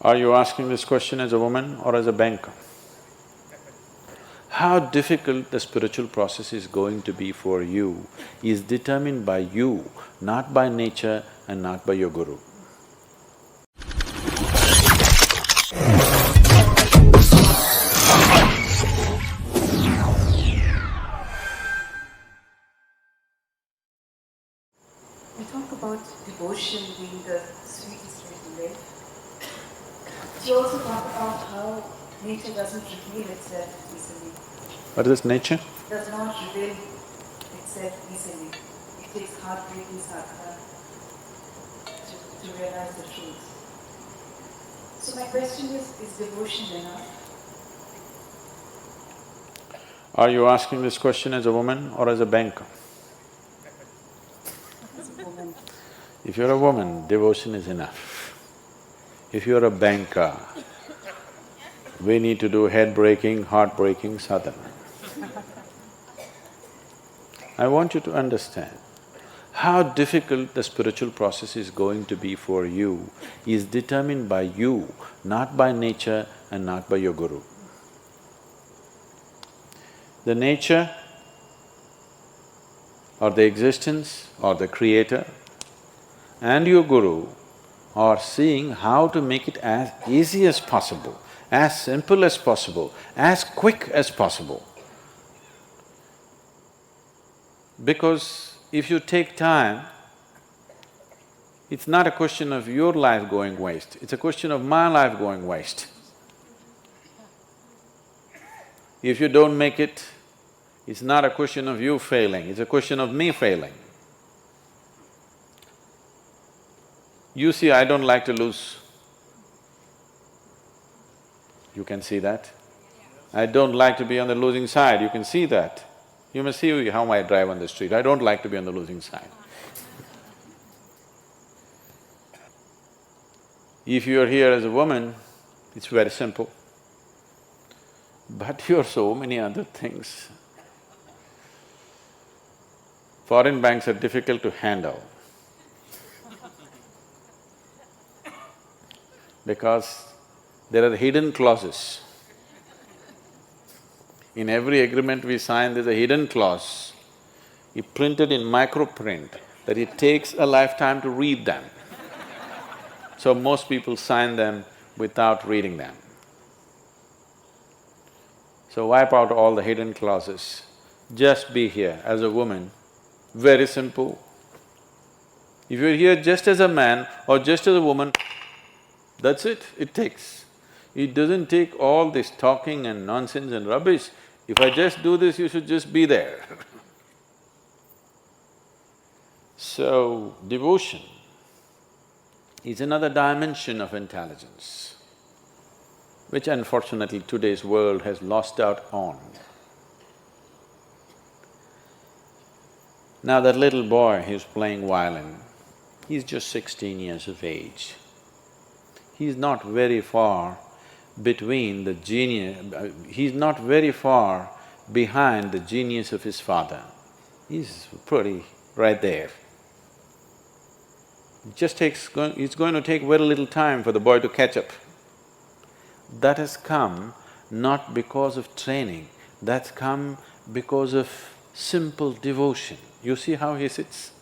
Are you asking this question as a woman or as a banker? How difficult the spiritual process is going to be for you is determined by you, not by nature and not by your guru. We talk about devotion being the sweetest way to live. You also talk about how nature doesn't reveal itself easily. What is nature? Does not reveal itself easily. It takes heartbreaking sadhana to realize the truth. So my question is devotion enough? Are you asking this question as a woman or as a banker? As a woman. If you're a woman, devotion is enough. If you're a banker, we need to do head-breaking, heart-breaking sadhana. I want you to understand, how difficult the spiritual process is going to be for you is determined by you, not by nature and not by your guru. The nature or the existence or the creator and your guru are seeing how to make it as easy as possible, as simple as possible, as quick as possible. Because if you take time, it's not a question of your life going waste, it's a question of my life going waste. If you don't make it, it's not a question of you failing, it's a question of me failing. You see, I don't like to lose. You can see that. I don't like to be on the losing side, you can see that. You must see how I drive on the street, I don't like to be on the losing side. If you're here as a woman, it's very simple. But you're so many other things. Foreign banks are difficult to handle because there are hidden clauses. In every agreement we sign, there's a hidden clause, printed in microprint, that it takes a lifetime to read them. So most people sign them without reading them. So wipe out all the hidden clauses. Just be here as a woman, very simple. If you're here just as a man or just as a woman, that's it takes. It doesn't take all this talking and nonsense and rubbish. If I just do this, you should just be there. So, devotion is another dimension of intelligence, which unfortunately today's world has lost out on. Now that little boy who's playing violin, he's just 16 years of age. He's not very far between the genius… he's not very far behind the genius of his father. He's pretty right there. It's going to take very little time for the boy to catch up. That has come not because of training, that's come because of simple devotion. You see how he sits?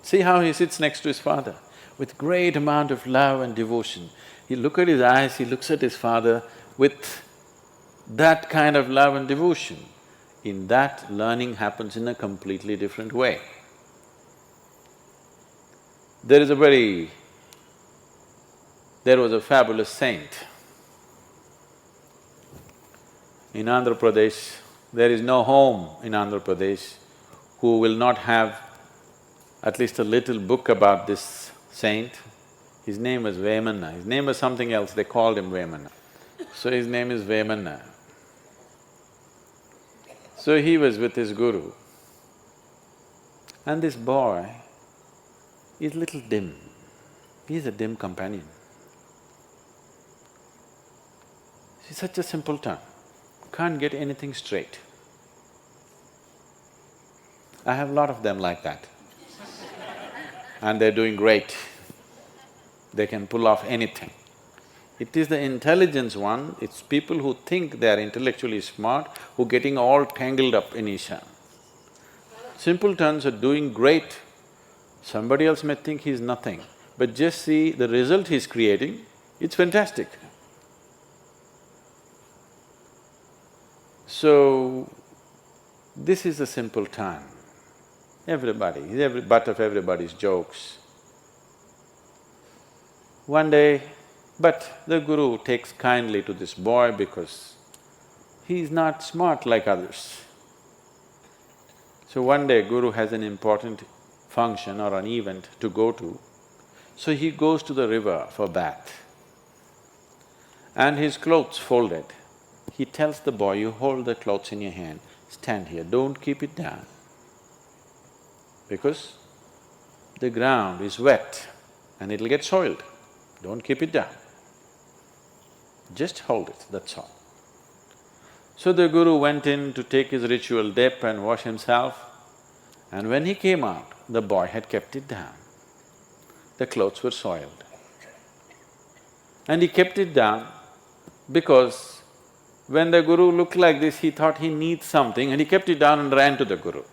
See how he sits next to his father, with great amount of love and devotion. He look at his eyes, he looks at his father with that kind of love and devotion. In that, learning happens in a completely different way. There was a fabulous saint. In Andhra Pradesh, there is no home in Andhra Pradesh who will not have at least a little book about this saint. His name was Vemanna, his name was something else, they called him Vemanna. So his name is Vemanna. So he was with his guru, and this boy is little dim, he's a dim companion. He's such a simpleton, can't get anything straight. I have a lot of them like that. And they're doing great. They can pull off anything. It is the intelligence one, it's people who think they are intellectually smart who are getting all tangled up in Isha. Simpletons are doing great. Somebody else may think he's nothing, but just see the result he's creating, it's fantastic. So, this is the simple time. Everybody, he's every butt of everybody's jokes. One day, but the Guru takes kindly to this boy because he's not smart like others. So one day Guru has an important function or an event to go to, so he goes to the river for bath. And his clothes folded. He tells the boy, you hold the clothes in your hand, stand here, don't keep it down. Because the ground is wet and it'll get soiled, don't keep it down. Just hold it, that's all. So the Guru went in to take his ritual dip and wash himself, and when he came out, the boy had kept it down. The clothes were soiled. And he kept it down because when the Guru looked like this, he thought he needs something and he kept it down and ran to the Guru.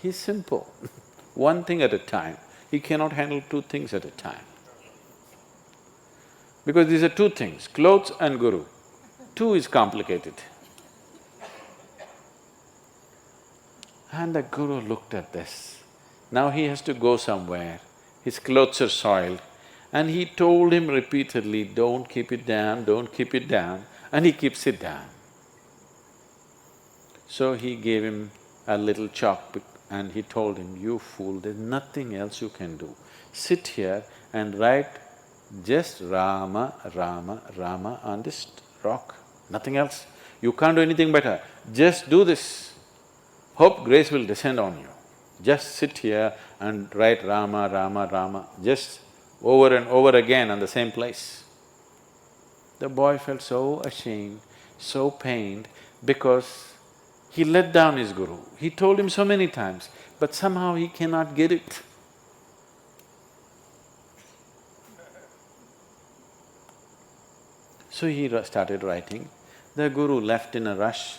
He's simple, one thing at a time. He cannot handle two things at a time. Because these are two things, clothes and Guru. Two is complicated. And the Guru looked at this. Now he has to go somewhere, his clothes are soiled, and he told him repeatedly, don't keep it down, don't keep it down, and he keeps it down. So he gave him a little chalk and he told him, you fool, there's nothing else you can do. Sit here and write just Rama, Rama, Rama on this rock, nothing else. You can't do anything better, just do this. Hope grace will descend on you. Just sit here and write Rama, Rama, Rama, just over and over again on the same place. The boy felt so ashamed, so pained, because he let down his Guru. He told him so many times, but somehow he cannot get it. So he started writing. The Guru left in a rush.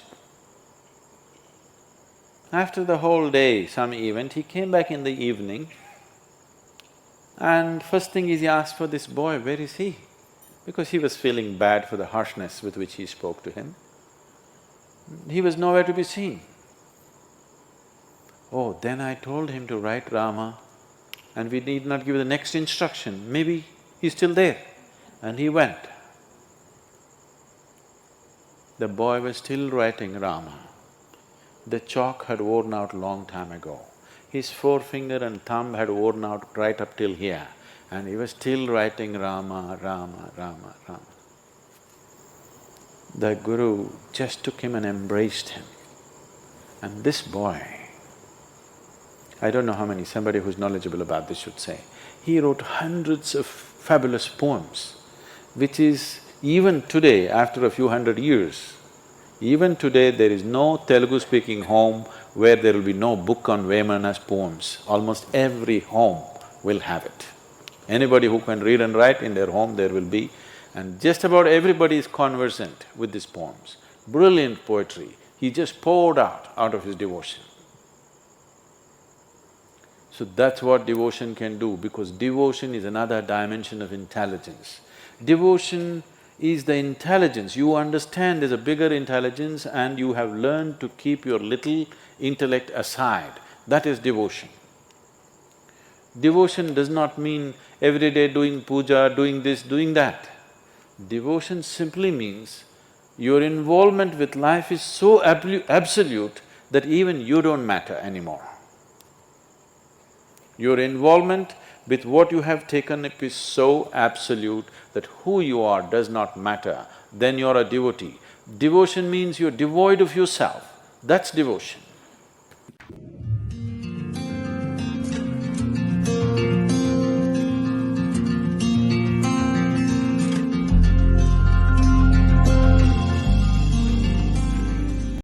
After the whole day, some event, he came back in the evening and first thing is he asked for this boy, where is he? Because he was feeling bad for the harshness with which he spoke to him. He was nowhere to be seen. Oh, then I told him to write Rama and we need not give the next instruction, maybe he's still there. And he went. The boy was still writing Rama. The chalk had worn out long time ago. His forefinger and thumb had worn out right up till here, and he was still writing Rama, Rama, Rama, Rama. The Guru just took him and embraced him. And this boy, I don't know how many, somebody who's knowledgeable about this should say, he wrote hundreds of fabulous poems, which is even today, after a few hundred years, even today there is no Telugu-speaking home where there will be no book on Vemana's poems. Almost every home will have it. Anybody who can read and write in their home, there will be, and just about everybody is conversant with these poems. Brilliant poetry, he just poured out of his devotion. So that's what devotion can do, because devotion is another dimension of intelligence. Devotion is the intelligence, you understand there's a bigger intelligence and you have learned to keep your little intellect aside, that is devotion. Devotion does not mean every day doing puja, doing this, doing that. Devotion simply means your involvement with life is so absolute that even you don't matter anymore. Your involvement with what you have taken up is so absolute that who you are does not matter, then you're a devotee. Devotion means you're devoid of yourself, that's devotion.